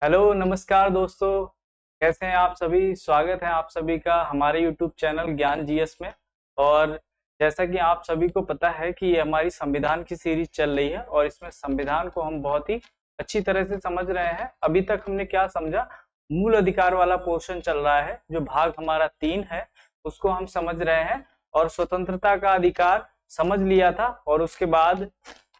Hello नमस्कार दोस्तों। कैसे हैं आप सभी? स्वागत है आप सभी का हमारे यूट्यूब चैनल ज्ञान जीएस में। और जैसा कि आप सभी को पता है कि ये हमारी संविधान की सीरीज चल रही है और इसमें संविधान को हम बहुत ही अच्छी तरह से समझ रहे हैं। अभी तक हमने क्या समझा? मूल अधिकार वाला पोर्शन चल रहा है, जो भाग हमारा 3 है उसको हम समझ रहे हैं। और स्वतंत्रता का अधिकार समझ लिया था और उसके बाद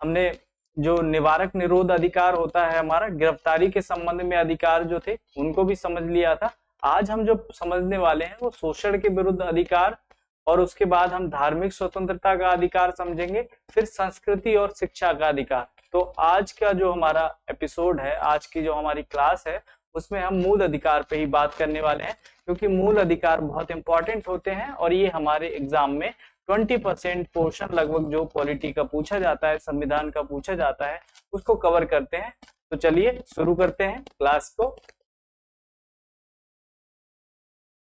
हमने जो निवारक निरोध अधिकार होता है, हमारा गिरफ्तारी के संबंध में अधिकार जो थे उनको भी समझ लिया था। आज हम जो समझने वाले हैं वो शोषण के विरुद्ध अधिकार, और उसके बाद हम धार्मिक स्वतंत्रता का अधिकार समझेंगे, फिर संस्कृति और शिक्षा का अधिकार। तो आज का जो हमारा एपिसोड है, आज की जो हमारी क्लास है, उसमें हम मूल अधिकार पे ही बात करने वाले हैं, क्योंकि मूल अधिकार बहुत इंपॉर्टेंट होते हैं और ये हमारे एग्जाम में 20% पोर्शन लगभग जो पॉलिटी का पूछा जाता है, संविधान का पूछा जाता है, उसको कवर करते हैं। तो चलिए शुरू करते हैं क्लास को।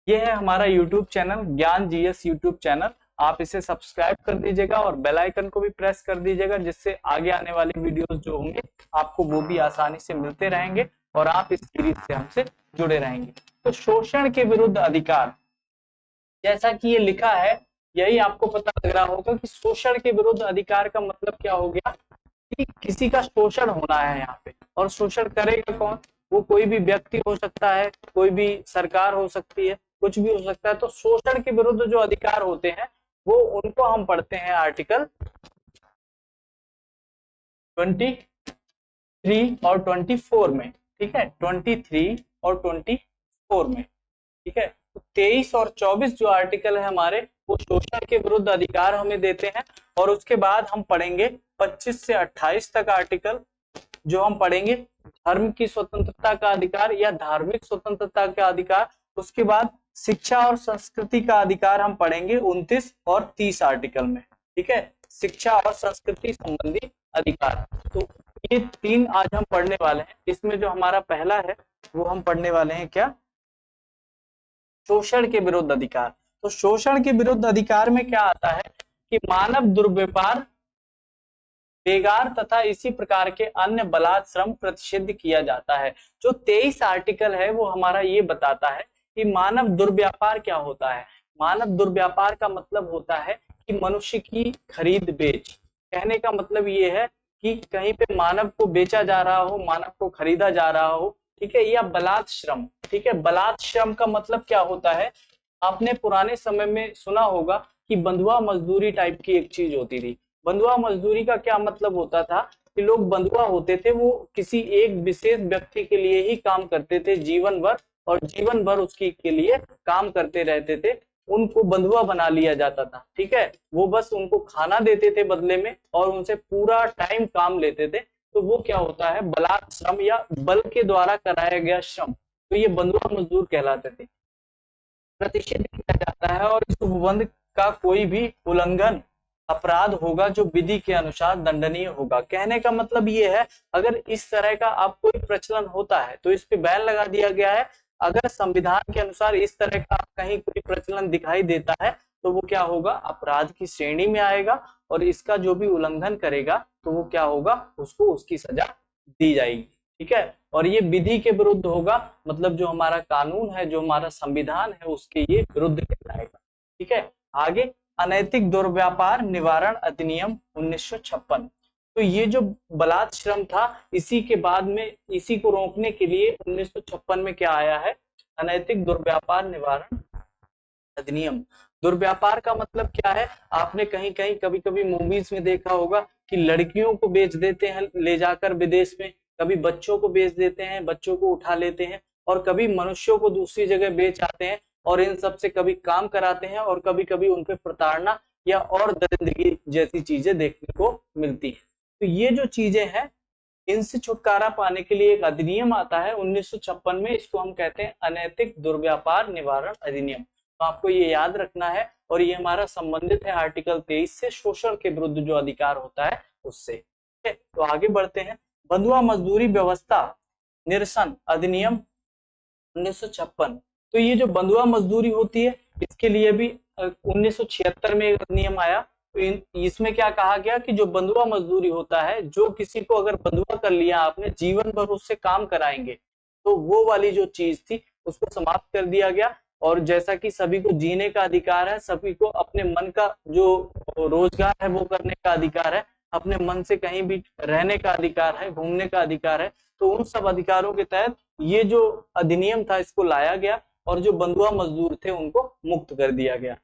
ये है हमारा यूट्यूब चैनल ज्ञान जीएस यूट्यूब चैनल। आप इसे सब्सक्राइब कर दीजिएगा और बेल आइकन को भी प्रेस कर दीजिएगा, जिससे आगे आने वाले वीडियोस जो होंगे आपको वो भी आसानी से मिलते रहेंगे और आप इस सीरीज से हमसे जुड़े रहेंगे। तो शोषण के विरुद्ध अधिकार, जैसा कि ये लिखा है, यही आपको पता लग रहा होगा कि शोषण के विरुद्ध अधिकार का मतलब क्या हो गया कि किसी का शोषण होना है यहाँ पे। और शोषण करेगा कौन? वो कोई भी व्यक्ति हो सकता है, कोई भी सरकार हो सकती है, कुछ भी हो सकता है। तो शोषण के विरुद्ध जो अधिकार होते हैं वो उनको हम पढ़ते हैं आर्टिकल 23 और 24 में। ठीक है, 23 और 24 में। ठीक है, तो 23 और 24 जो आर्टिकल है हमारे, वो शोषण के विरुद्ध अधिकार हमें देते हैं। और उसके बाद हम पढ़ेंगे 25 से 28 तक आर्टिकल, जो हम पढ़ेंगे धर्म की स्वतंत्रता का अधिकार या धार्मिक स्वतंत्रता का अधिकार। उसके बाद शिक्षा और संस्कृति का अधिकार हम पढ़ेंगे 29 और 30 आर्टिकल में। ठीक है, शिक्षा और संस्कृति संबंधी अधिकार। तो ये 3 आज हम पढ़ने वाले हैं। इसमें जो हमारा पहला है वो हम पढ़ने वाले हैं क्या? शोषण के विरुद्ध अधिकार। तो शोषण के विरुद्ध अधिकार में क्या आता है कि मानव दुर्व्यवहार, बेगार तथा इसी प्रकार के अन्य बलात् श्रम प्रतिषिद्ध किया जाता है। जो 23 आर्टिकल है वो हमारा ये बताता है कि मानव दुर्व्यापार क्या होता है। मानव दुर्व्यापार का मतलब होता है कि मनुष्य की खरीद बेच। कहने का मतलब ये है कि कहीं पे मानव को बेचा जा रहा हो, मानव को खरीदा जा रहा हो। ठीक है, या बलात् श्रम। ठीक है, बलात् श्रम का मतलब क्या होता है? आपने पुराने समय में सुना होगा कि बंधुआ मजदूरी टाइप की एक चीज होती थी। बंधुआ मजदूरी का क्या मतलब होता था कि लोग बंधुआ होते थे, वो किसी एक विशेष व्यक्ति के लिए ही काम करते थे जीवन भर, और जीवन भर उसकी के लिए काम करते रहते थे। उनको बंधुआ बना लिया जाता था। ठीक है, वो बस उनको खाना देते थे बदले में और उनसे पूरा टाइम काम लेते थे। तो वो क्या होता है? बलात् श्रम या बल के द्वारा कराया गया श्रम। तो ये बंधुआ मजदूर कहलाते थे। प्रतिषेध किया जाता है और इस उपबंध का कोई भी उल्लंघन अपराध होगा जो विधि के अनुसार दंडनीय होगा। कहने का मतलब ये है, अगर इस तरह का आप कोई प्रचलन होता है तो इस पे बैन लगा दिया गया है। अगर संविधान के अनुसार इस तरह का कहीं कोई प्रचलन दिखाई देता है तो वो क्या होगा? अपराध की श्रेणी में आएगा, और इसका जो भी उल्लंघन करेगा तो वो क्या होगा? उसको उसकी सजा दी जाएगी। ठीक है, और ये विधि के विरुद्ध होगा, मतलब जो हमारा कानून है, जो हमारा संविधान है, उसके ये विरुद्ध कहलाएगा। ठीक है, आगे अनैतिक दुर्व्यापार निवारण अधिनियम 1956। तो ये जो बलात् श्रम था, इसी के बाद में इसी को रोकने के लिए 1956 में क्या आया है? अनैतिक दुर्व्यापार निवारण अधिनियम। दुर्व्यापार का मतलब क्या है? आपने कहीं कहीं कभी कभी मूवीज में देखा होगा कि लड़कियों को बेच देते हैं ले जाकर विदेश में, कभी बच्चों को बेच देते हैं, बच्चों को उठा लेते हैं, और कभी मनुष्यों को दूसरी जगह बेच आते हैं और इन सब से कभी काम कराते हैं, और कभी कभी उन पे प्रताड़ना या और दरिंदगी जैसी चीजें देखने को मिलती है। तो ये जो चीजें हैं, इनसे छुटकारा पाने के लिए एक अधिनियम आता है 1956 में। इसको हम कहते हैं अनैतिक दुर्व्यापार निवारण अधिनियम। तो आपको ये याद रखना है, और ये हमारा संबंधित है आर्टिकल 23 से, शोषण के विरुद्ध जो अधिकार होता है उससे। ठीक है, तो आगे बढ़ते हैं। बंधुआ मजदूरी व्यवस्था निरसन अधिनियम 1956। तो ये जो बंधुआ मजदूरी होती है, इसके लिए भी 1976 में एक अधिनियम आया। तो इसमें क्या कहा गया कि जो बंधुआ मजदूरी होता है, जो किसी को अगर बंधुआ कर लिया आपने, जीवन भर उससे काम कराएंगे, तो वो वाली जो चीज थी उसको समाप्त कर दिया गया। और जैसा कि सभी को जीने का अधिकार है, सभी को अपने मन का जो रोजगार है वो करने का अधिकार है, अपने मन से कहीं भी रहने का अधिकार है, घूमने का अधिकार है, तो उन सब अधिकारों के तहत ये जो अधिनियम था इसको लाया गया और जो बंधुआ मजदूर थे उनको मुक्त कर दिया गया।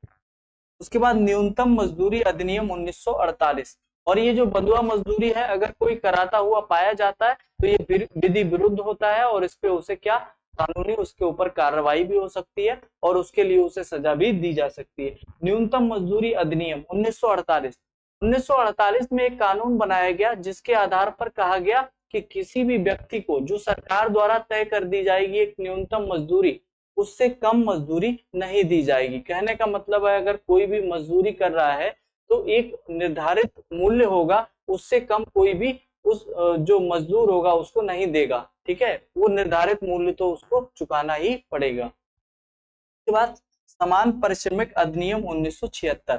उसके बाद न्यूनतम मजदूरी अधिनियम 1948, और ये जो बंधुआ मजदूरी है अगर कोई कराता हुआ पाया जाता है तो ये विधि विरुद्ध होता है और इस पे उसे क्या कानूनी उसके ऊपर कार्रवाई भी हो सकती है और उसके लिए उसे सजा भी दी जा सकती है। न्यूनतम मजदूरी अधिनियम 1948, 1948 में एक कानून बनाया गया जिसके आधार पर कहा गया कि किसी भी व्यक्ति को जो सरकार द्वारा तय कर दी जाएगी एक न्यूनतम मजदूरी, उससे कम मजदूरी नहीं दी जाएगी। कहने का मतलब है अगर कोई भी मजदूरी कर रहा है तो एक निर्धारित मूल्य होगा, उससे कम कोई भी उस जो मजदूर होगा उसको नहीं देगा, ठीक है, वो निर्धारित मूल्य तो उसको चुकाना ही पड़ेगा। उसके बाद समान पारिश्रमिक अधिनियम 1976,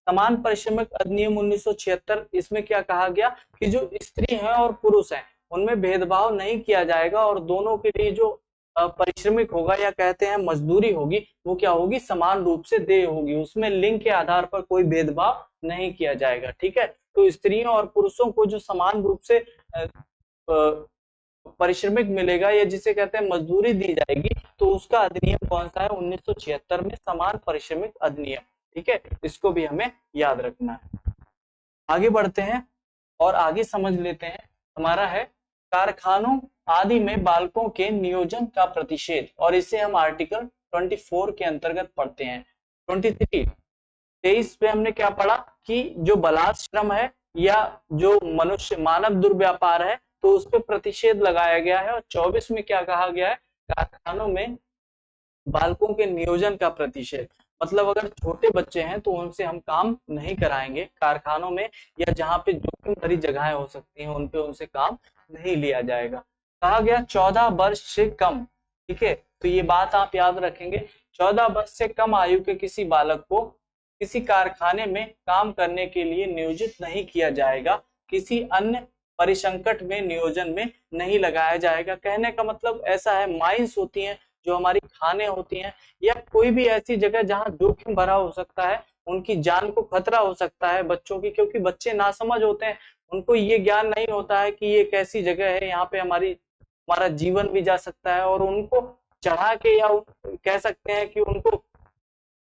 समान पारिश्रमिक अधिनियम 1976, इसमें क्या कहा गया कि जो स्त्री हैं और पुरुष हैं उनमें भेदभाव नहीं किया जाएगा और दोनों के लिए जो पारिश्रमिक होगा या कहते हैं मजदूरी होगी वो क्या होगी, समान रूप से देय होगी, उसमें लिंग के आधार पर कोई भेदभाव नहीं किया जाएगा। ठीक है, तो स्त्रियों और पुरुषों को जो समान रूप से पारिश्रमिक मिलेगा या जिसे कहते हैं मजदूरी दी जाएगी, तो उसका अधिनियम कौन सा है, 1976 में समान पारिश्रमिक अधिनियम। ठीक है, इसको भी हमें याद रखना है। आगे बढ़ते हैं और आगे समझ लेते हैं, हमारा है कारखानों आदि में बालकों के नियोजन का प्रतिषेध, और इसे हम आर्टिकल 24 के अंतर्गत पढ़ते हैं। 23 पे हमने क्या पढ़ा कि जो बलात् श्रम है या जो मनुष्य मानव दुर्व्यापार है तो उस पर प्रतिषेध लगाया गया है। और 24 में क्या कहा गया है, कारखानों में बालकों के नियोजन का प्रतिषेध, मतलब अगर छोटे बच्चे हैं तो उनसे हम काम नहीं कराएंगे कारखानों में, या जहाँ पे जोखिम भरी जगहें हो सकती हैं उन पे उनसे काम नहीं लिया जाएगा। कहा गया 14 वर्ष से कम, ठीक है, तो ये बात आप याद रखेंगे, 14 वर्ष से कम आयु के किसी बालक को किसी कारखाने में काम करने के लिए नियोजित नहीं किया जाएगा, किसी अन्य परिसंकट में नियोजन में नहीं लगाया जाएगा। कहने का मतलब ऐसा है, माइंस होती हैं जो हमारी खाने होती हैं या कोई भी ऐसी जगह जहां जोखिम भरा हो सकता है, उनकी जान को खतरा हो सकता है बच्चों की, क्योंकि बच्चे नासमझ होते हैं, उनको ये ज्ञान नहीं होता है कि ये कैसी जगह है, यहाँ पे हमारा जीवन भी जा सकता है, और उनको चढ़ा के या कह सकते हैं कि उनको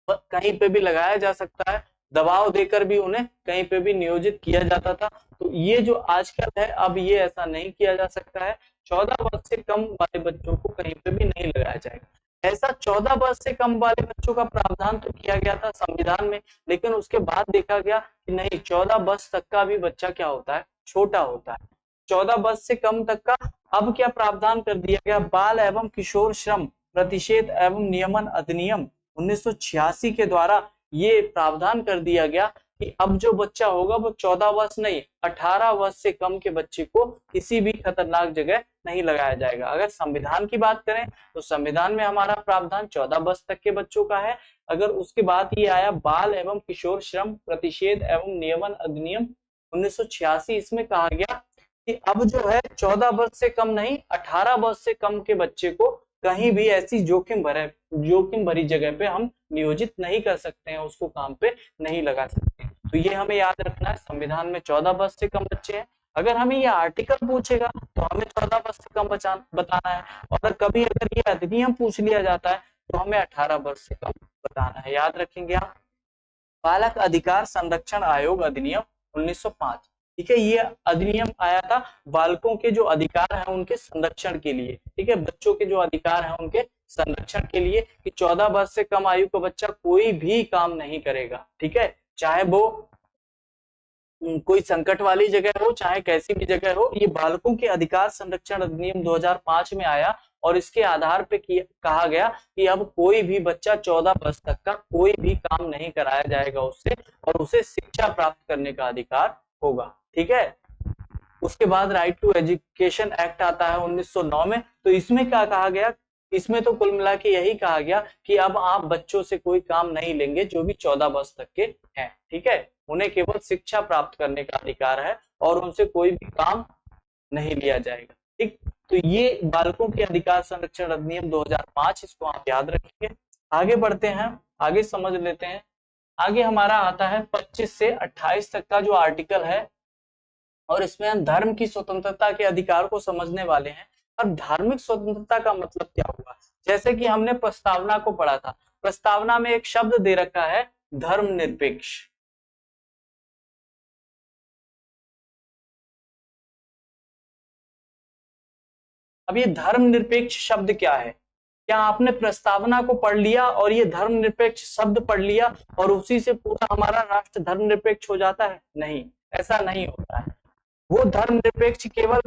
कहीं पे भी लगाया जा सकता है, दबाव देकर भी उन्हें कहीं पे भी नियोजित किया जाता था। तो ये जो आजकल है अब ये ऐसा नहीं किया जा सकता है, 14 वर्ष से कम वाले बच्चों को कहीं पे भी नहीं लगाया जाएगा। ऐसा 14 वर्ष से कम वाले बच्चों का प्रावधान तो किया गया था संविधान में, लेकिन उसके बाद देखा गया कि नहीं, 14 वर्ष तक का भी बच्चा क्या होता है, छोटा होता है। 14 वर्ष से कम तक का अब क्या प्रावधान कर दिया गया, बाल एवं किशोर श्रम प्रतिषेध एवं नियमन अधिनियम 1986 के द्वारा ये प्रावधान कर दिया गया कि अब जो बच्चा होगा वो 14 वर्ष नहीं, 18 वर्ष से कम के बच्चे को किसी भी खतरनाक जगह नहीं लगाया जाएगा। अगर संविधान की बात करें तो संविधान में हमारा प्रावधान 14 वर्ष तक के बच्चों का है। अगर उसके बाद ये आया बाल एवं किशोर श्रम प्रतिषेध एवं नियमन अधिनियम 1986, इसमें कहा गया कि अब जो है 14 वर्ष से कम नहीं, 18 वर्ष से कम के बच्चे को कहीं भी ऐसी जोखिम भरी जगह पे हम नियोजित नहीं कर सकते हैं, उसको काम पे नहीं लगा सकते हैं। तो ये हमें याद रखना है, संविधान में 14 वर्ष से कम बच्चे हैं। अगर हमें ये आर्टिकल पूछेगा तो हमें 14 वर्ष से कम बताना है, और कभी अगर ये अधिनियम पूछ लिया जाता है तो हमें 18 वर्ष से कम बताना है। याद रखेंगे आप। बालक अधिकार संरक्षण आयोग अधिनियम 1905, ठीक है, ये अधिनियम आया था बालकों के जो अधिकार हैं उनके संरक्षण के लिए, ठीक है, बच्चों के जो अधिकार हैं उनके संरक्षण के लिए, कि 14 वर्ष से कम आयु का बच्चा कोई भी काम नहीं करेगा, ठीक है, चाहे वो कोई संकट वाली जगह हो चाहे कैसी भी जगह हो। ये बालकों के अधिकार संरक्षण अधिनियम 2005 में आया और इसके आधार पे कहा गया कि अब कोई भी बच्चा 14 वर्ष तक का कोई भी काम नहीं कराया जाएगा उससे, और उसे शिक्षा प्राप्त करने का अधिकार होगा, ठीक है। उसके बाद राइट टू एजुकेशन एक्ट आता है 1909 में, तो इसमें क्या कहा गया, इसमें तो कुल मिला के यही कहा गया कि अब आप बच्चों से कोई काम नहीं लेंगे जो भी 14 वर्ष तक के हैं, ठीक है, उन्हें केवल शिक्षा प्राप्त करने का अधिकार है और उनसे कोई भी काम नहीं लिया जाएगा, ठीक। तो ये बालकों के अधिकार संरक्षण अधिनियम 2005, इसको आप याद रखिए। आगे बढ़ते हैं, आगे समझ लेते हैं। आगे हमारा आता है 25 से 28 तक का जो आर्टिकल है, और इसमें हम धर्म की स्वतंत्रता के अधिकार को समझने वाले हैं। अब धार्मिक स्वतंत्रता का मतलब क्या हुआ? जैसे कि हमने प्रस्तावना को पढ़ा था, प्रस्तावना में एक शब्द दे रखा है धर्मनिरपेक्ष। अब ये धर्मनिरपेक्ष शब्द क्या है? क्या आपने प्रस्तावना को पढ़ लिया और ये धर्मनिरपेक्ष शब्द पढ़ लिया और उसी से पूरा हमारा राष्ट्र धर्मनिरपेक्ष हो जाता है? नहीं, ऐसा नहीं होता है। वो धर्मनिरपेक्ष केवल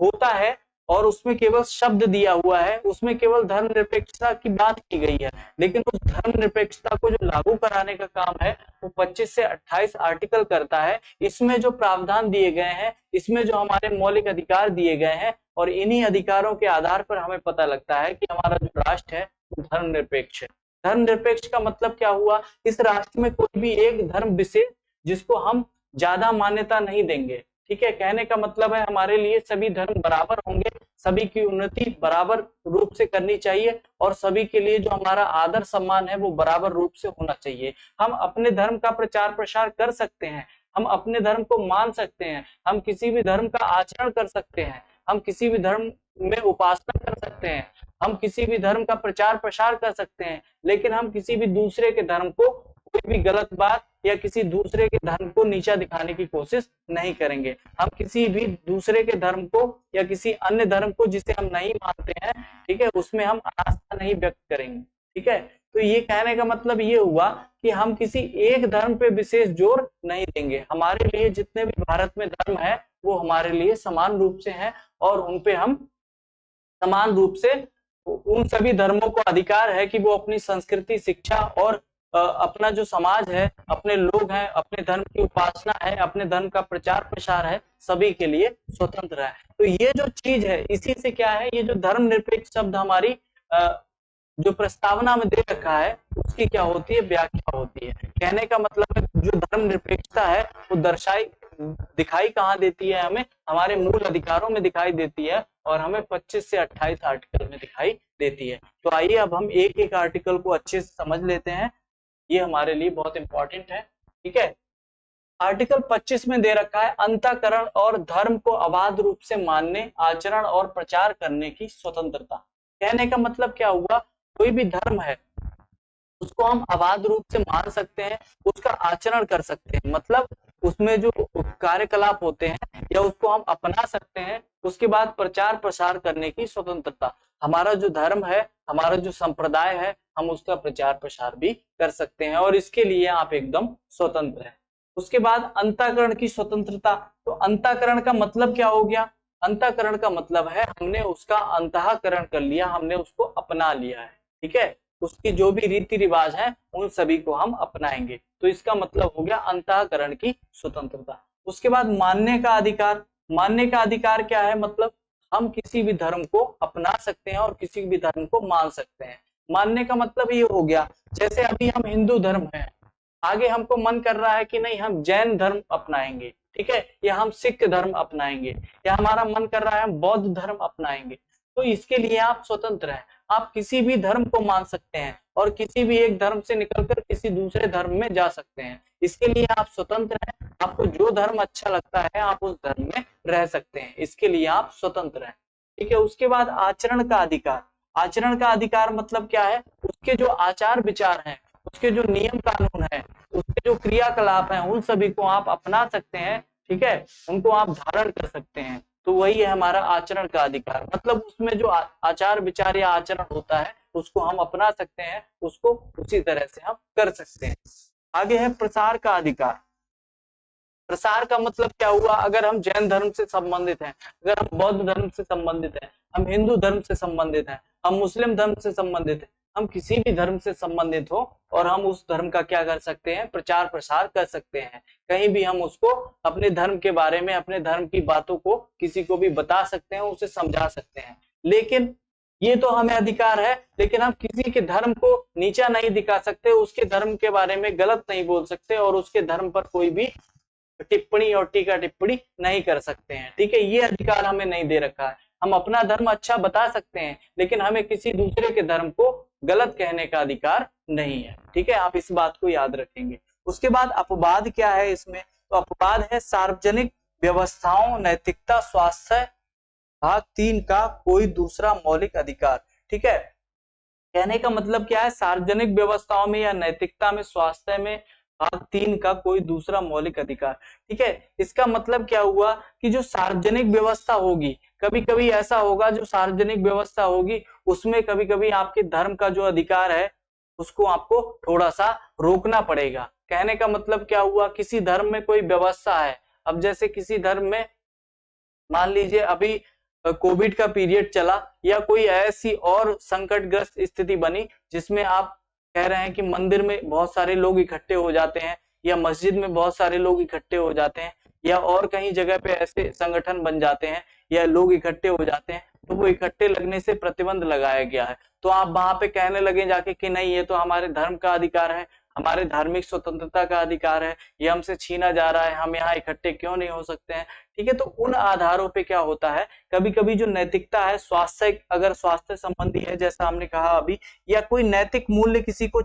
होता है और उसमें केवल शब्द दिया हुआ है, उसमें केवल धर्मनिरपेक्षता की बात की गई है, लेकिन उस धर्मनिरपेक्षता को जो लागू कराने का काम है वो 25 से 28 आर्टिकल करता है। इसमें जो प्रावधान दिए गए हैं, इसमें जो हमारे मौलिक अधिकार दिए गए हैं, और इन्हीं अधिकारों के आधार पर हमें पता लगता है कि हमारा जो राष्ट्र है वो धर्मनिरपेक्ष है। धर्मनिरपेक्ष का मतलब क्या हुआ? इस राष्ट्र में कोई भी एक धर्म विशेष जिसको हम ज्यादा मान्यता नहीं देंगे। ठीक है, कहने का मतलब है हमारे लिए सभी धर्म बराबर होंगे, सभी की उन्नति बराबर रूप से करनी चाहिए, और सभी के लिए जो हमारा आदर सम्मान है वो बराबर रूप से होना चाहिए। हम अपने धर्म का प्रचार प्रसार कर सकते हैं, हम अपने धर्म को मान सकते हैं, हम किसी भी धर्म का आचरण कर सकते हैं, हम किसी भी धर्म में उपासना कर सकते हैं, हम किसी भी धर्म का प्रचार प्रसार कर सकते हैं, लेकिन हम किसी भी दूसरे के धर्म को कोई भी गलत बात या किसी दूसरे के धर्म को नीचा दिखाने की कोशिश नहीं करेंगे। हम किसी भी दूसरे के धर्म को या किसी अन्य धर्म को जिसे हम नहीं मानते हैं, ठीक है, उसमें हम आस्था नहीं व्यक्त करेंगे। ठीक है, तो ये कहने का मतलब ये हुआ कि हम किसी एक धर्म पे विशेष जोर नहीं देंगे। हमारे लिए जितने भी भारत में धर्म है वो हमारे लिए समान रूप से हैं, और उन पे हम समान रूप से उन सभी धर्मों को अधिकार है कि वो अपनी संस्कृति, शिक्षा और अपना जो समाज है, अपने लोग हैं, अपने धर्म की उपासना है, अपने धर्म का प्रचार प्रसार है, सभी के लिए स्वतंत्र है। तो ये जो चीज है, इसी से क्या है, ये जो धर्मनिरपेक्ष शब्द हमारी जो प्रस्तावना में दे रखा है उसकी क्या होती है, व्याख्या होती है। कहने का मतलब है जो धर्मनिरपेक्षता है वो दिखाई कहाँ देती है? हमें हमारे मूल अधिकारों में दिखाई देती है, और हमें 25 से 28 आर्टिकल में दिखाई देती है। तो आइए अब हम एक एक आर्टिकल को अच्छे से समझ लेते हैं, ये हमारे लिए बहुत इंपॉर्टेंट है। ठीक है, आर्टिकल 25 में दे रखा है अंतःकरण और धर्म को अबाध रूप से मानने, आचरण और प्रचार करने की स्वतंत्रता। कहने का मतलब क्या हुआ? कोई भी धर्म है उसको हम अबाध रूप से मान सकते हैं, उसका आचरण कर सकते हैं, मतलब उसमें जो कार्यकलाप होते हैं या उसको हम अपना सकते हैं। उसके बाद प्रचार प्रसार करने की स्वतंत्रता। हमारा जो धर्म है, हमारा जो संप्रदाय है, हम उसका प्रचार प्रसार भी कर सकते हैं, और इसके लिए आप एकदम स्वतंत्र हैं। उसके बाद अंतःकरण की स्वतंत्रता। तो अंतःकरण का मतलब क्या हो गया? अंतःकरण का मतलब है हमने उसका अंतःकरण कर लिया, हमने उसको अपना लिया है। ठीक है, उसकी जो भी रीति रिवाज है उन सभी को हम अपनाएंगे, तो इसका मतलब हो गया अंतःकरण की स्वतंत्रता। उसके बाद मानने का अधिकार। मानने का अधिकार क्या है? मतलब हम किसी भी धर्म को अपना सकते हैं और किसी भी धर्म को मान सकते हैं। मानने का मतलब ये हो गया, जैसे अभी हम हिंदू धर्म हैं, आगे हमको मन कर रहा है कि नहीं हम जैन धर्म अपनाएंगे, ठीक है, या हम सिख धर्म अपनाएंगे, या हमारा मन कर रहा है हम बौद्ध धर्म अपनाएंगे, तो इसके लिए आप स्वतंत्र हैं। आप किसी भी धर्म को मान सकते हैं और किसी भी एक धर्म से निकलकर किसी दूसरे धर्म में जा सकते हैं। इसके लिए आप स्वतंत्र हैं। आपको जो धर्म अच्छा लगता है आप उस धर्म में रह सकते हैं, इसके लिए आप स्वतंत्र हैं। ठीक है, उसके बाद आचरण का अधिकार। आचरण का अधिकार मतलब क्या है? उसके जो आचार विचार हैं, उसके जो नियम कानून है, उसके जो क्रियाकलाप हैं, उन सभी को आप अपना सकते हैं। ठीक है, उनको आप धारण कर सकते हैं, तो वही है हमारा आचरण का अधिकार। मतलब उसमें जो आचार विचार या आचरण होता है उसको हम अपना सकते हैं, उसको उसी तरह से हम कर सकते हैं। आगे है प्रसार का अधिकार। प्रसार का मतलब क्या हुआ? अगर हम जैन धर्म से संबंधित हैं, अगर हम बौद्ध धर्म से संबंधित हैं, हम हिंदू धर्म से संबंधित हैं, हम मुस्लिम धर्म से संबंधित हैं, हम किसी भी धर्म से संबंधित हो और हम उस धर्म का क्या कर सकते हैं? प्रचार प्रसार कर सकते हैं। कहीं भी हम उसको अपने धर्म के बारे में, अपने धर्म की बातों को किसी को भी बता सकते हैं, उसे समझा सकते हैं। लेकिन ये तो हमें अधिकार है, लेकिन हम किसी के धर्म को नीचा नहीं दिखा सकते, उसके धर्म के बारे में गलत नहीं बोल सकते और उसके धर्म पर कोई भी टिप्पणी और टीका टिप्पणी नहीं कर सकते हैं। ठीक है, ये अधिकार हमें नहीं दे रखा है। हम अपना धर्म अच्छा बता सकते हैं, लेकिन हमें किसी दूसरे के धर्म को गलत कहने का अधिकार नहीं है। ठीक है, आप इस बात को याद रखेंगे। उसके बाद अपवाद क्या है इसमें, तो अपवाद है सार्वजनिक व्यवस्थाओं, नैतिकता, स्वास्थ्य, भाग 3 का कोई दूसरा मौलिक अधिकार। ठीक है, कहने का मतलब क्या है, सार्वजनिक व्यवस्थाओं में या नैतिकता में, स्वास्थ्य में, भाग 3 का कोई दूसरा मौलिक अधिकार। ठीक है, इसका मतलब क्या हुआ कि जो सार्वजनिक व्यवस्था होगी, कभी कभी ऐसा होगा जो सार्वजनिक व्यवस्था होगी उसमें कभी कभी आपके धर्म का जो अधिकार है उसको आपको थोड़ा सा रोकना पड़ेगा। कहने का मतलब क्या हुआ, किसी धर्म में कोई व्यवस्था है, अब जैसे किसी धर्म में मान लीजिए अभी कोविड का पीरियड चला या कोई ऐसी और संकटग्रस्त स्थिति बनी जिसमें आप कह रहे हैं कि मंदिर में बहुत सारे लोग इकट्ठे हो जाते हैं या मस्जिद में बहुत सारे लोग इकट्ठे हो जाते हैं या और कहीं जगह पे ऐसे संगठन बन जाते हैं या लोग इकट्ठे हो जाते हैं, तो वो इकट्ठे लगने से प्रतिबंध लगाया गया है। तो आप वहां पे कहने लगे जाके कि नहीं ये तो हमारे धर्म का अधिकार है, हमारे धार्मिक स्वतंत्रता का अधिकार है, ये हमसे छीना जा रहा है, हम यहाँ इकट्ठे क्यों नहीं हो सकते हैं। ठीक है, तो उन आधारों पे क्या होता है, कभी कभी जो नैतिकता है, स्वास्थ्य, अगर स्वास्थ्य संबंधी है जैसा हमने कहा अभी, या कोई नैतिक मूल्य, किसी को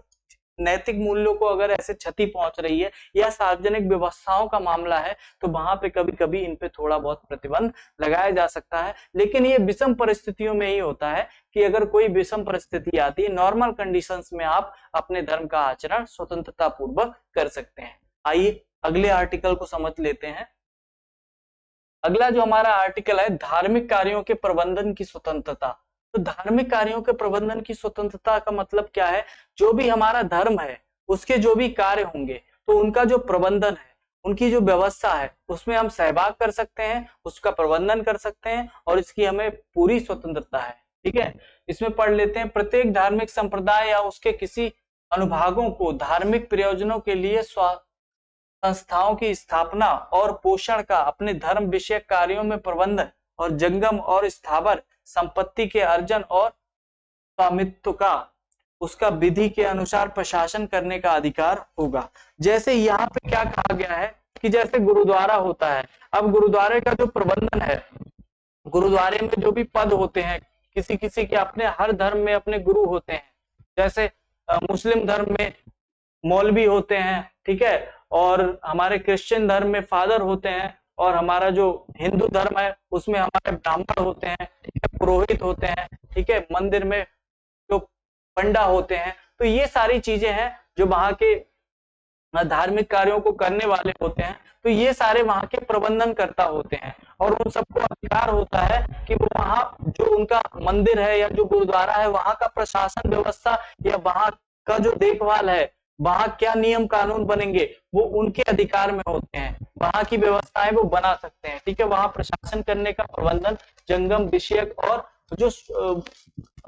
नैतिक मूल्यों को अगर ऐसे क्षति पहुंच रही है या सार्वजनिक व्यवस्थाओं का मामला है, तो वहां पे कभी कभी इन पे थोड़ा बहुत प्रतिबंध लगाया जा सकता है। लेकिन ये विषम परिस्थितियों में ही होता है कि अगर कोई विषम परिस्थिति आती है, नॉर्मल कंडीशंस में आप अपने धर्म का आचरण स्वतंत्रता पूर्वक कर सकते हैं। आइए अगले आर्टिकल को समझ लेते हैं। अगला जो हमारा आर्टिकल है, धार्मिक कार्यों के प्रबंधन की स्वतंत्रता। तो धार्मिक कार्यों के प्रबंधन की स्वतंत्रता का मतलब क्या है, जो भी हमारा धर्म है उसके जो भी कार्य होंगे तो उनका जो प्रबंधन है, उनकी जो व्यवस्था है उसमें हम सहभाग कर सकते हैं, उसका प्रबंधन कर सकते हैं और इसकी हमें पूरी स्वतंत्रता है। ठीक है, इसमें पढ़ लेते हैं। प्रत्येक धार्मिक संप्रदाय या उसके किसी अनुभागों को धार्मिक प्रयोजनों के लिए संस्थाओं की स्थापना और पोषण का, अपने धर्म विषयक कार्यों में प्रबंधन और जंगम और स्थावर संपत्ति के अर्जन और स्वामित्व का, उसका विधि के अनुसार प्रशासन करने का अधिकार होगा। जैसे यहाँ पे क्या कहा गया है कि जैसे गुरुद्वारा होता है, अब गुरुद्वारे का जो प्रबंधन है, गुरुद्वारे में जो भी पद होते हैं, किसी किसी के अपने, हर धर्म में अपने गुरु होते हैं। जैसे मुस्लिम धर्म में मौलवी होते हैं, ठीक है, और हमारे क्रिश्चियन धर्म में फादर होते हैं, और हमारा जो हिंदू धर्म है उसमें हमारे ब्राह्मण होते हैं, ठीक है, पुरोहित होते हैं, ठीक है, मंदिर में जो पंडा होते हैं। तो ये सारी चीजें हैं जो वहां के धार्मिक कार्यों को करने वाले होते हैं। तो ये सारे वहां के प्रबंधन करता होते हैं और उन सबको अधिकार होता है कि वो वहां जो उनका मंदिर है या जो गुरुद्वारा है वहां का प्रशासन व्यवस्था या वहां का जो देखभाल है, वहां क्या नियम कानून बनेंगे, वो उनके अधिकार में होते हैं। वहां की व्यवस्थाएं वो बना सकते हैं। ठीक है, वहां प्रशासन करने का, प्रबंधन, जंगम विषयक और जो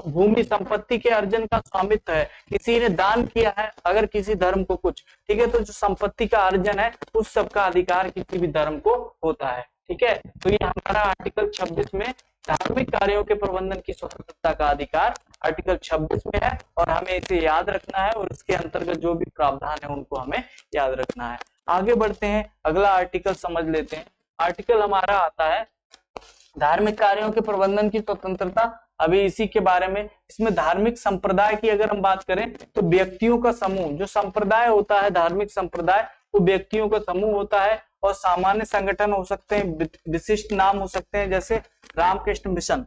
भूमि संपत्ति के अर्जन का स्वामित्व है, किसी ने दान किया है अगर किसी धर्म को कुछ, ठीक है, तो जो संपत्ति का अर्जन है उस सब का अधिकार किसी भी धर्म को होता है। ठीक है, तो ये हमारा आर्टिकल 26 में धार्मिक कार्यों के प्रबंधन की स्वतंत्रता का अधिकार आर्टिकल 26 में है और हमें इसे याद रखना है और इसके अंतर्गत जो भी प्रावधान है उनको हमें याद रखना है। आगे बढ़ते हैं, अगला आर्टिकल समझ लेते हैं। आर्टिकल हमारा आता है धार्मिक कार्यों के प्रबंधन की स्वतंत्रता। अभी इसी के बारे में, इसमें धार्मिक संप्रदाय की अगर हम बात करें तो व्यक्तियों का समूह, जो संप्रदाय होता है धार्मिक संप्रदाय, वो व्यक्तियों का समूह होता है और सामान्य संगठन हो सकते हैं, विशिष्ट नाम हो सकते हैं, जैसे रामकृष्ण मिशन।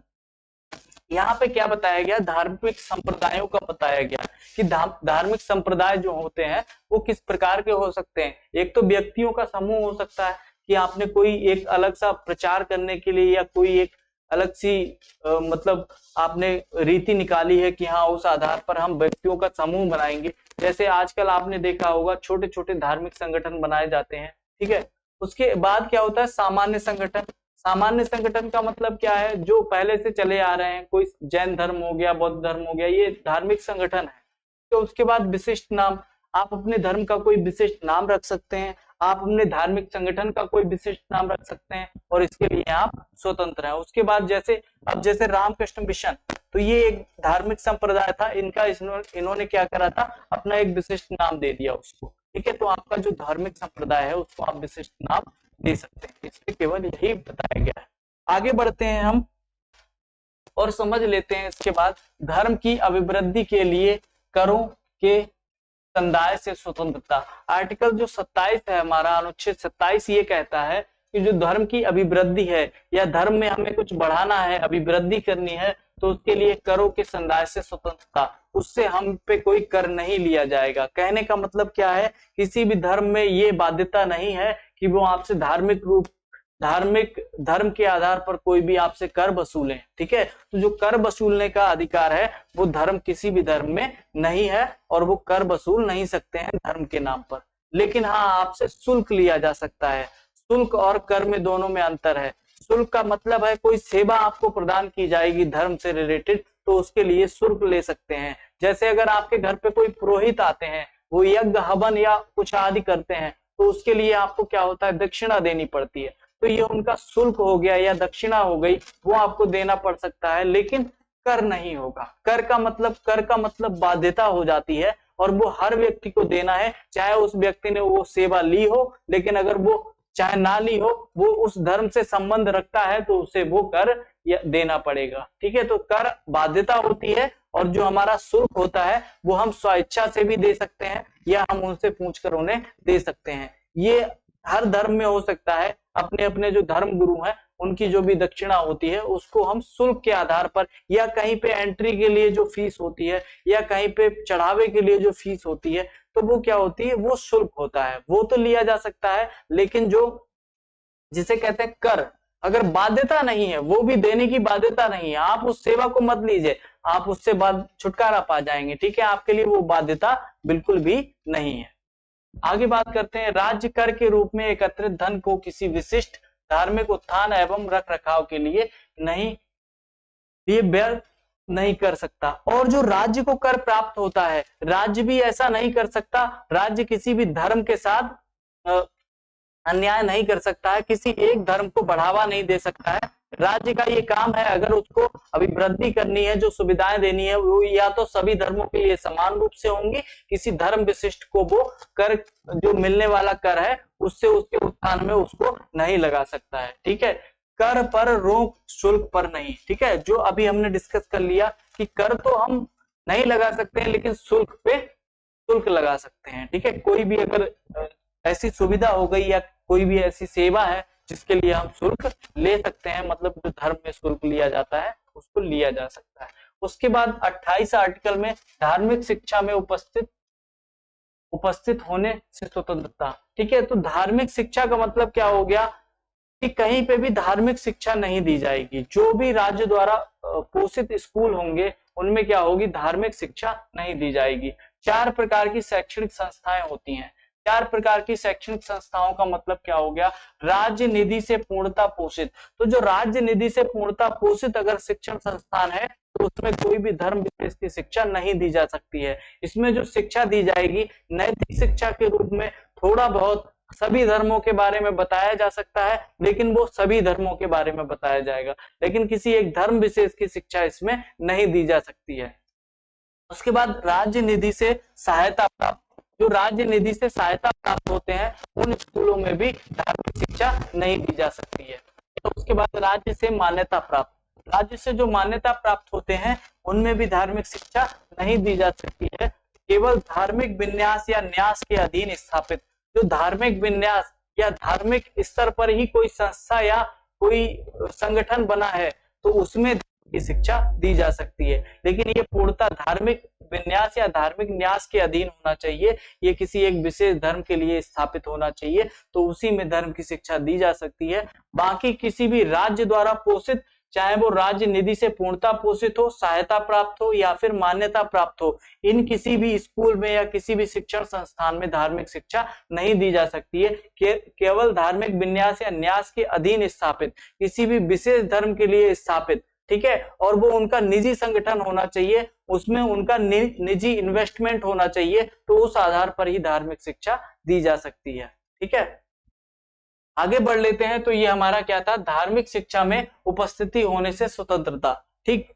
यहाँ पे क्या बताया गया, धार्मिक संप्रदायों का बताया गया कि धार्मिक संप्रदाय जो होते हैं वो किस प्रकार के हो सकते हैं। एक तो व्यक्तियों का समूह हो सकता है कि आपने कोई एक अलग सा प्रचार करने के लिए या कोई एक अलग सी मतलब आपने रीति निकाली है कि हाँ उस आधार पर हम व्यक्तियों का समूह बनाएंगे। जैसे आजकल आपने देखा होगा छोटे छोटे धार्मिक संगठन बनाए जाते हैं। ठीक है, उसके बाद क्या होता है, सामान्य संगठन। सामान्य संगठन का मतलब क्या है, जो पहले से चले आ रहे हैं, कोई जैन धर्म हो गया, बौद्ध धर्म हो गया, ये धार्मिक संगठन है। तो उसके बाद विशिष्ट नाम, आप अपने धर्म का कोई विशिष्ट नाम रख सकते हैं, आप अपने धार्मिक संगठन का कोई विशिष्ट नाम रख सकते हैं और इसके लिए आप स्वतंत्र हैं। उसके बाद जैसे अब जैसे रामकृष्ण मिशन, तो ये एक धार्मिक संप्रदाय था, इनका इन्होंने क्या करा था, अपना एक विशिष्ट नाम दे दिया उसको। ठीक है, तो आपका जो धार्मिक संप्रदाय है उसको आप विशिष्ट नाम दे सकते हैं। इसमें केवल यही बताया गया है। आगे बढ़ते हैं हम, और समझ लेते हैं इसके बाद धर्म की अभिवृद्धि के लिए करों के संदाय से स्वतंत्रता। आर्टिकल जो 27 है हमारा, अनुच्छेद 27 ये कहता है कि जो धर्म की अभिवृद्धि है या धर्म में हमें कुछ बढ़ाना है, अभिवृद्धि करनी है, तो उसके लिए करों के संदाय से स्वतंत्रता, उससे हम पे कोई कर नहीं लिया जाएगा। कहने का मतलब क्या है, किसी भी धर्म में ये बाध्यता नहीं है कि वो आपसे धार्मिक धर्म के आधार पर कोई भी आपसे कर वसूले। ठीक है, तो जो कर वसूलने का अधिकार है वो धर्म किसी भी धर्म में नहीं है और वो कर वसूल नहीं सकते हैं धर्म के नाम पर। लेकिन हाँ, आपसे शुल्क लिया जा सकता है। शुल्क और कर में दोनों में अंतर है। शुल्क का मतलब है कोई सेवा आपको प्रदान की जाएगी धर्म से रिलेटेड, तो उसके लिए शुल्क ले सकते हैं। जैसे अगर आपके घर पे कोई पुरोहित आते हैं, वो यज्ञ हवन या कुछ आदि करते हैं, तो उसके लिए आपको क्या होता है, दक्षिणा देनी पड़ती है। तो ये उनका शुल्क हो गया या दक्षिणा हो गई, वो आपको देना पड़ सकता है, लेकिन कर नहीं होगा। कर का मतलब बाध्यता हो जाती है और वो हर व्यक्ति को देना है, चाहे उस व्यक्ति ने वो सेवा ली हो, लेकिन अगर वो चाहे ना ली हो, वो उस धर्म से संबंध रखता है तो उसे वो कर देना पड़ेगा। ठीक है, तो कर बाध्यता होती है और जो हमारा शुल्क होता है वो हम स्वेच्छा से भी दे सकते हैं या हम उनसे पूछकर उन्हें दे सकते हैं। ये हर धर्म में हो सकता है। अपने अपने जो धर्म गुरु हैं उनकी जो भी दक्षिणा होती है उसको हम शुल्क के आधार पर, या कहीं पे एंट्री के लिए जो फीस होती है या कहीं पे चढ़ावे के लिए जो फीस होती है, तो वो क्या होती है, वो शुल्क होता है, वो तो लिया जा सकता है। लेकिन जो जिसे कहते हैं कर, अगर बाध्यता नहीं है, वो भी देने की बाध्यता नहीं है, आप उस सेवा को मत लीजिए, आप उससे बाद छुटकारा पा जाएंगे। ठीक है, आपके लिए वो बाध्यता बिल्कुल भी नहीं है। आगे बात करते हैं, राज्य कर के रूप में एकत्रित धन को किसी विशिष्ट धार्मिक उत्थान एवं रख रखाव के लिए व्यय नहीं कर सकता। और जो राज्य को कर प्राप्त होता है, राज्य भी ऐसा नहीं कर सकता, राज्य किसी भी धर्म के साथ अन्याय नहीं कर सकता है, किसी एक धर्म को बढ़ावा नहीं दे सकता है। राज्य का ये काम है, अगर उसको अभिवृद्धि करनी है, जो सुविधाएं देनी है, वो या तो सभी धर्मों के लिए समान रूप से होंगी, किसी धर्म विशिष्ट को वो कर, जो मिलने वाला कर है, उससे उसके उत्थान में उसको नहीं लगा सकता है। ठीक है, कर पर रोक, शुल्क पर नहीं। ठीक है, जो अभी हमने डिस्कस कर लिया कि कर तो हम नहीं लगा सकते हैं, लेकिन शुल्क पे शुल्क लगा सकते हैं। ठीक है, कोई भी अगर ऐसी सुविधा हो गई या कोई भी ऐसी सेवा है जिसके लिए हम शुल्क ले सकते हैं, मतलब जो धर्म में शुल्क लिया जाता है उसको लिया जा सकता है। उसके बाद 28 आर्टिकल में धार्मिक शिक्षा में उपस्थित होने से स्वतंत्रता। ठीक है, तो धार्मिक शिक्षा का मतलब क्या हो गया कि कहीं पे भी धार्मिक शिक्षा नहीं दी जाएगी। जो भी राज्य द्वारा पोषित स्कूल होंगे उनमें क्या होगी, धार्मिक शिक्षा नहीं दी जाएगी। 4 प्रकार की शैक्षणिक संस्थाएं होती हैं। 4 प्रकार की शैक्षणिक संस्थाओं का मतलब क्या हो गया, राज्य निधि से पूर्णता पोषित। तो जो राज्य निधि से पूर्णता पोषित अगर शिक्षण संस्थान है तो उसमें कोई भी धर्म विशेष की शिक्षा नहीं दी जा सकती है। इसमें जो शिक्षा दी जाएगी नैतिक शिक्षा के रूप में, थोड़ा बहुत सभी धर्मों के बारे में बताया जा सकता है, लेकिन वो सभी धर्मों के बारे में बताया जाएगा, लेकिन किसी एक धर्म विशेष की शिक्षा इसमें नहीं दी जा सकती है। उसके बाद राज्य निधि से सहायता प्राप्त, जो राज्य निधि से सहायता प्राप्त होते हैं उन स्कूलों में भी धार्मिक शिक्षा नहीं दी जा सकती है। तो उसके बाद राज्य से मान्यता प्राप्त, राज्य से जो मान्यता प्राप्त होते हैं उनमें भी धार्मिक शिक्षा नहीं दी जा सकती है। केवल धार्मिक विन्यास या न्यास के अधीन स्थापित, जो धार्मिक विन्यास या धार्मिक स्तर पर ही कोई संस्था या कोई संगठन बना है तो उसमें की शिक्षा दी जा सकती है, लेकिन ये पूर्णतः धार्मिक विन्यास या धार्मिक न्यास के अधीन होना चाहिए। ये किसी एक विशेष धर्म के लिए स्थापित होना चाहिए, तो उसी में धर्म की शिक्षा दी जा सकती है। बाकी किसी भी राज्य द्वारा पोषित, चाहे वो राज्य निधि से पूर्णता पोषित हो, सहायता प्राप्त हो या फिर मान्यता प्राप्त हो, इन किसी भी स्कूल में या किसी भी शिक्षण संस्थान में धार्मिक शिक्षा नहीं दी जा सकती है। केवल धार्मिक विन्यास या न्यास के अधीन स्थापित, किसी भी विशेष धर्म के लिए स्थापित, ठीक है, और वो उनका निजी संगठन होना चाहिए, उसमें उनका निजी इन्वेस्टमेंट होना चाहिए, तो उस आधार पर ही धार्मिक शिक्षा दी जा सकती है। ठीक है, आगे बढ़ लेते हैं। तो ये हमारा क्या था, धार्मिक शिक्षा में उपस्थिति होने से स्वतंत्रता। ठीक,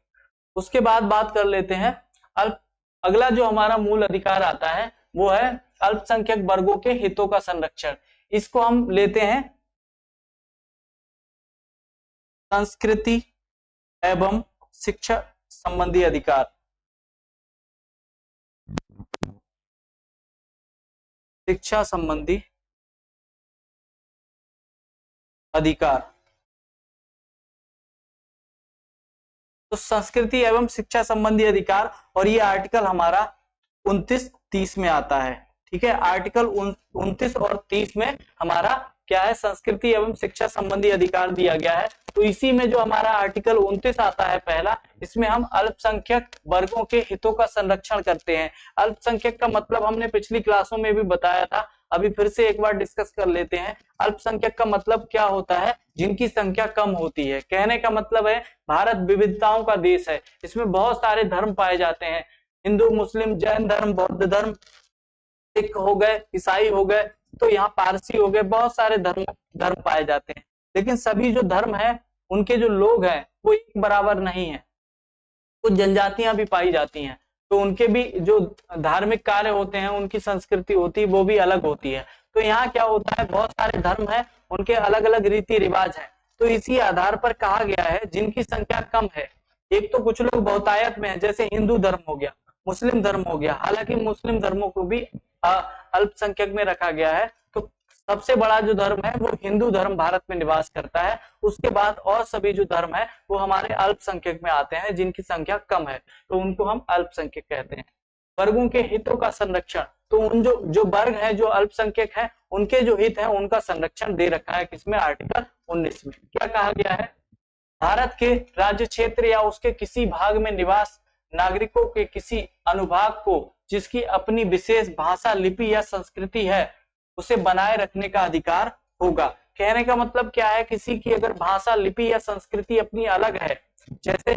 उसके बाद बात कर लेते हैं अगला जो हमारा मूल अधिकार आता है वो है अल्पसंख्यक वर्गों के हितों का संरक्षण। इसको हम लेते हैं संस्कृति एवं शिक्षा संबंधी अधिकार। शिक्षा संबंधी अधिकार। तो संस्कृति एवं शिक्षा संबंधी अधिकार, और ये आर्टिकल हमारा 29-30 में आता है। ठीक है, आर्टिकल 29 और 30 में हमारा क्या है, संस्कृति एवं शिक्षा संबंधी अधिकार दिया गया है। तो इसी में जो हमारा आर्टिकल 29 आता है पहला, इसमें हम अल्पसंख्यक वर्गों के हितों का संरक्षण करते हैं। अल्पसंख्यक का मतलब हमने पिछली क्लासों में भी बताया था, अभी फिर से एक बार डिस्कस कर लेते हैं। अल्पसंख्यक का मतलब क्या होता है, जिनकी संख्या कम होती है। कहने का मतलब है भारत विविधताओं का देश है, इसमें बहुत सारे धर्म पाए जाते हैं, हिंदू, मुस्लिम, जैन धर्म, बौद्ध धर्म, सिख हो गए, ईसाई हो गए, तो यहाँ पारसी हो गए, बहुत सारे धर्म पाए जाते हैं। लेकिन सभी जो धर्म है उनके जो लोग हैं वो एक बराबर नहीं है, कुछ जनजातियां भी पाई जाती हैं, तो उनके भी जो धार्मिक कार्य होते हैं, उनकी संस्कृति होती है, वो भी अलग होती है। तो यहाँ क्या होता है, बहुत सारे धर्म है, उनके अलग अलग रीति रिवाज है। तो इसी आधार पर कहा गया है जिनकी संख्या कम है, एक तो कुछ लोग बहुतायत में है, जैसे हिंदू धर्म हो गया, मुस्लिम धर्म हो गया, हालांकि मुस्लिम धर्मों को भी अल्पसंख्यक में रखा गया है। तो सबसे बड़ा जो धर्म है वो हिंदू धर्म भारत में निवास करता है, उसके बाद और सभी जो धर्म है वो हमारे अल्पसंख्यक में आते हैं, जिनकी संख्या कम है, तो उनको हम अल्पसंख्यक कहते हैं। वर्गों के हितों का संरक्षण, तो उन जो वर्ग है, जो अल्पसंख्यक है, उनके जो हित है उनका संरक्षण दे रखा है किसमें, आर्टिकल 19 में। क्या कहा गया है, भारत के राज्य क्षेत्र या उसके किसी भाग में निवास नागरिकों के किसी अनुभाग को जिसकी अपनी विशेष भाषा, लिपि या संस्कृति है, उसे बनाए रखने का अधिकार होगा। कहने का मतलब क्या है, किसी की अगर भाषा, लिपि या संस्कृति अपनी अलग है, जैसे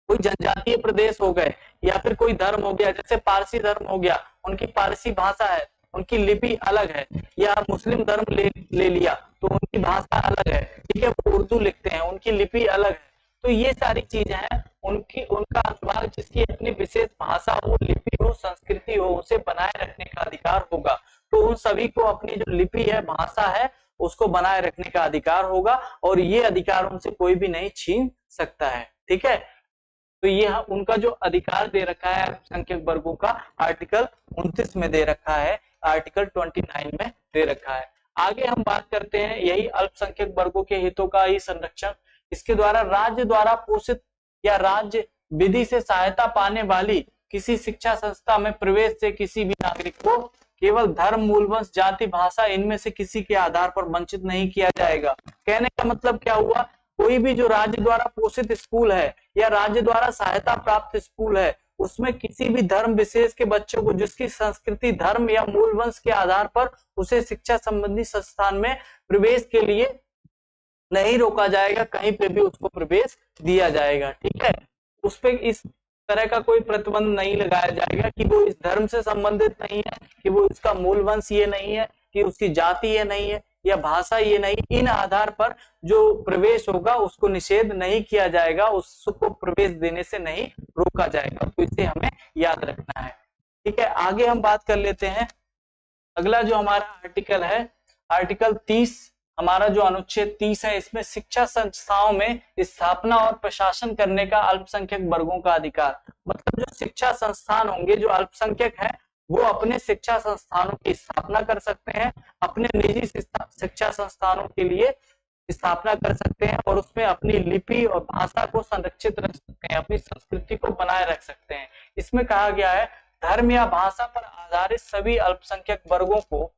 कोई जनजातीय प्रदेश हो गए या फिर कोई धर्म हो गया, जैसे पारसी धर्म हो गया, उनकी पारसी भाषा है, उनकी लिपि अलग है, या मुस्लिम धर्म ले लिया तो उनकी भाषा अलग है, ठीक है, वो उर्दू लिखते हैं, उनकी लिपि अलग है। तो ये सारी चीजें हैं, उनका अनुभाग जिसकी अपनी विशेष भाषा हो, लिपि हो, संस्कृति हो, उसे बनाए रखने का अधिकार होगा। तो उन सभी को अपनी जो लिपि है, भाषा है, उसको बनाए रखने का अधिकार होगा, और ये अधिकार उनसे कोई भी नहीं छीन सकता है। ठीक है, तो ये उनका जो अधिकार दे रखा है अल्पसंख्यक वर्गों का, आर्टिकल 29 में दे रखा है, आर्टिकल 29 में दे रखा है। आगे हम बात करते हैं यही अल्पसंख्यक वर्गों के हितों का ही संरक्षण। इसके द्वारा राज्य द्वारा पोषित या राज्य विधि से सहायता पाने वाली किसी शिक्षा संस्था में प्रवेश से किसी भी नागरिक को केवल धर्म, मूलवंश, जाति, भाषा, इनमें से किसी के आधार पर वंचित नहीं किया जाएगा। कहने का मतलब क्या हुआ, कोई भी जो राज्य द्वारा पोषित स्कूल है या राज्य द्वारा सहायता प्राप्त स्कूल है, उसमें किसी भी धर्म विशेष के बच्चों को जिसकी संस्कृति, धर्म या मूल वंश के आधार पर उसे शिक्षा संबंधी संस्थान में प्रवेश के लिए नहीं रोका जाएगा, कहीं पे भी उसको प्रवेश दिया जाएगा। ठीक है, उस पे इस तरह का कोई प्रतिबंध नहीं लगाया जाएगा कि वो इस धर्म से संबंधित नहीं है, कि वो इसका मूल वंश ये नहीं है, कि उसकी जाति ये नहीं है, या भाषा ये नहीं, इन आधार पर जो प्रवेश होगा उसको निषेध नहीं किया जाएगा, उसको प्रवेश देने से नहीं रोका जाएगा। तो इसे हमें याद रखना है। ठीक है, आगे हम बात कर लेते हैं। अगला जो हमारा आर्टिकल है, आर्टिकल 30, हमारा जो अनुच्छेद 30 है, इसमें शिक्षा संस्थाओं में स्थापना और प्रशासन करने का अल्पसंख्यक वर्गों का अधिकार। मतलब जो शिक्षा संस्थान होंगे, जो अल्पसंख्यक है, वो अपने शिक्षा संस्थानों की स्थापना कर सकते हैं, अपने निजी शिक्षा संस्थानों के लिए स्थापना कर सकते हैं, और उसमें अपनी लिपि और भाषा को संरक्षित रख सकते हैं, अपनी संस्कृति को बनाए रख सकते हैं। इसमें कहा गया है धर्म या भाषा पर आधारित सभी अल्पसंख्यक वर्गों को,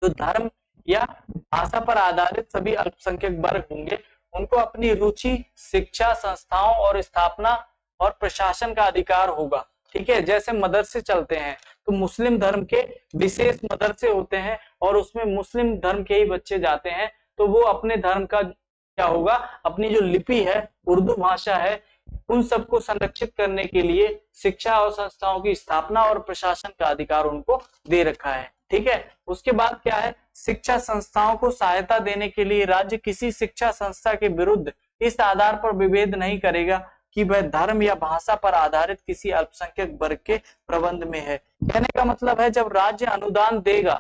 जो धर्म या भाषा पर आधारित सभी अल्पसंख्यक वर्ग होंगे, उनको अपनी रुचि, शिक्षा संस्थाओं और स्थापना और प्रशासन का अधिकार होगा। ठीक है, जैसे मदरसे चलते हैं तो मुस्लिम धर्म के विशेष मदरसे होते हैं और उसमें मुस्लिम धर्म के ही बच्चे जाते हैं, तो वो अपने धर्म का क्या होगा, अपनी जो लिपि है, उर्दू भाषा है, उन सबको संरक्षित करने के लिए शिक्षा और संस्थाओं की स्थापना और प्रशासन का अधिकार उनको दे रखा है। ठीक है, उसके बाद क्या है, शिक्षा संस्थाओं को सहायता देने के लिए राज्य किसी शिक्षा संस्था के विरुद्ध इस आधार पर विभेद नहीं करेगा कि वह धर्म या भाषा पर आधारित किसी अल्पसंख्यक वर्ग के प्रबंध में है। कहने का मतलब है जब राज्य अनुदान देगा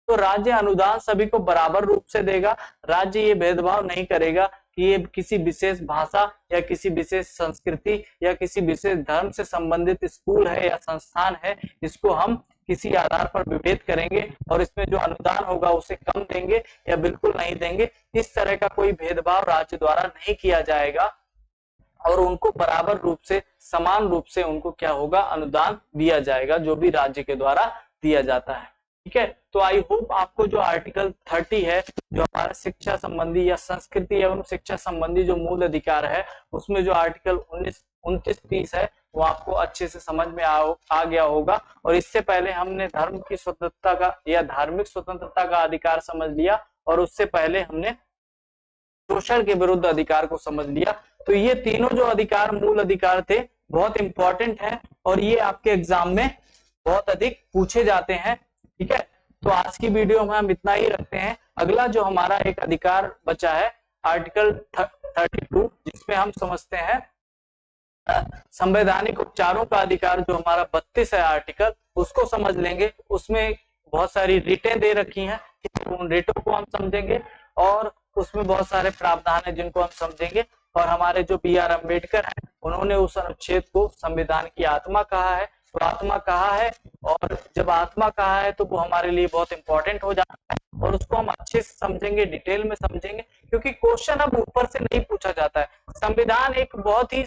तो राज्य अनुदान सभी को बराबर रूप से देगा। राज्य ये भेदभाव नहीं करेगा कि ये किसी विशेष भाषा या किसी विशेष संस्कृति या किसी विशेष धर्म से संबंधित स्कूल है या संस्थान है, इसको हम किसी आधार पर विभेद करेंगे और इसमें जो अनुदान होगा उसे कम देंगे या बिल्कुल नहीं देंगे। इस तरह का कोई भेदभाव राज्य द्वारा नहीं किया जाएगा और उनको बराबर रूप से, समान रूप से उनको क्या होगा, अनुदान दिया जाएगा जो भी राज्य के द्वारा दिया जाता है। ठीक है, तो आई होप आपको जो आर्टिकल 30 है, जो हमारा शिक्षा संबंधी या संस्कृति एवं शिक्षा संबंधी जो मूल अधिकार है, उसमें जो आर्टिकल 19, 29, 30 है वो आपको अच्छे से समझ में आ गया होगा। और इससे पहले हमने धर्म की स्वतंत्रता का या धार्मिक स्वतंत्रता का अधिकार समझ लिया और उससे पहले हमने शोषण के विरुद्ध अधिकार को समझ लिया। तो ये तीनों जो अधिकार, मूल अधिकार थे, बहुत इंपॉर्टेंट है और ये आपके एग्जाम में बहुत अधिक पूछे जाते हैं। ठीक है, तो आज की वीडियो में हम इतना ही रखते हैं। अगला जो हमारा एक अधिकार बचा है आर्टिकल 32, जिसमें हम समझते हैं संवैधानिक उपचारों का अधिकार, जो हमारा 32 है आर्टिकल, उसको समझ लेंगे। उसमें बहुत सारी रिटें दे रखी हैं, उन रिटों को हम समझेंगे और उसमें बहुत सारे प्रावधान है जिनको हम समझेंगे। और हमारे जो बी.आर. अम्बेडकर हैं, उन्होंने उस अनुच्छेद को संविधान की आत्मा कहा है। तो आत्मा कहा है और जब आत्मा कहा है तो वो हमारे लिए बहुत इंपॉर्टेंट हो जाता है और उसको हम अच्छे से समझेंगे, डिटेल में समझेंगे, क्योंकि क्वेश्चन अब ऊपर से नहीं पूछा जाता है। संविधान एक बहुत ही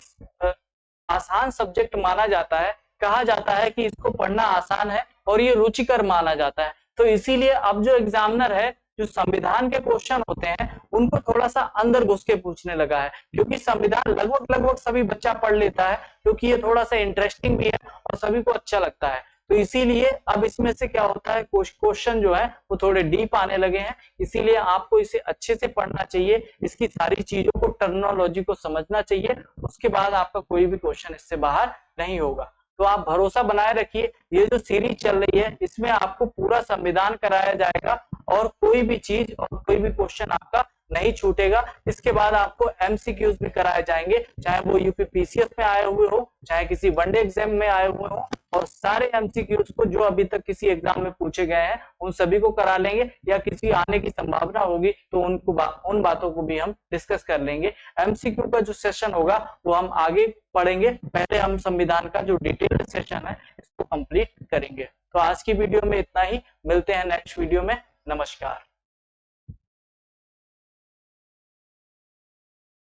आसान सब्जेक्ट माना जाता है, कहा जाता है कि इसको पढ़ना आसान है और ये रुचिकर माना जाता है। तो इसीलिए अब जो एग्जामिनर है, जो संविधान के क्वेश्चन होते हैं, उनको थोड़ा सा अंदर घुस के पूछने लगा है, क्योंकि संविधान लगभग सभी बच्चा पढ़ लेता है, क्योंकि ये थोड़ा सा इंटरेस्टिंग भी है और सभी को अच्छा लगता है। तो इसीलिए अब इसमें से क्या होता है, क्वेश्चन जो है वो थोड़े डीप आने लगे हैं। इसीलिए आपको इसे अच्छे से पढ़ना चाहिए, इसकी सारी चीजों को, टर्मिनोलॉजी को समझना चाहिए। उसके बाद आपका कोई भी क्वेश्चन इससे बाहर नहीं होगा। तो आप भरोसा बनाए रखिए, ये जो सीरीज चल रही है इसमें आपको पूरा संविधान कराया जाएगा और कोई भी चीज और कोई भी क्वेश्चन आपका नहीं छूटेगा। इसके बाद आपको एमसीक्यूज भी कराए जाएंगे, चाहे वो यूपीपीसीएस में आए हुए हो, चाहे किसी वनडे एग्जाम में आए हुए हो, और सारे एमसीक्यूज को जो अभी तक किसी एग्जाम में पूछे गए हैं उन सभी को करा लेंगे, या किसी आने की संभावना होगी तो उन बातों को भी हम डिस्कस कर लेंगे। एमसीक्यू का जो सेशन होगा वो हम आगे पढ़ेंगे, पहले हम संविधान का जो डिटेल्ड सेशन है इसको कंप्लीट करेंगे। तो आज की वीडियो में इतना ही, मिलते हैं नेक्स्ट वीडियो में। नमस्कार।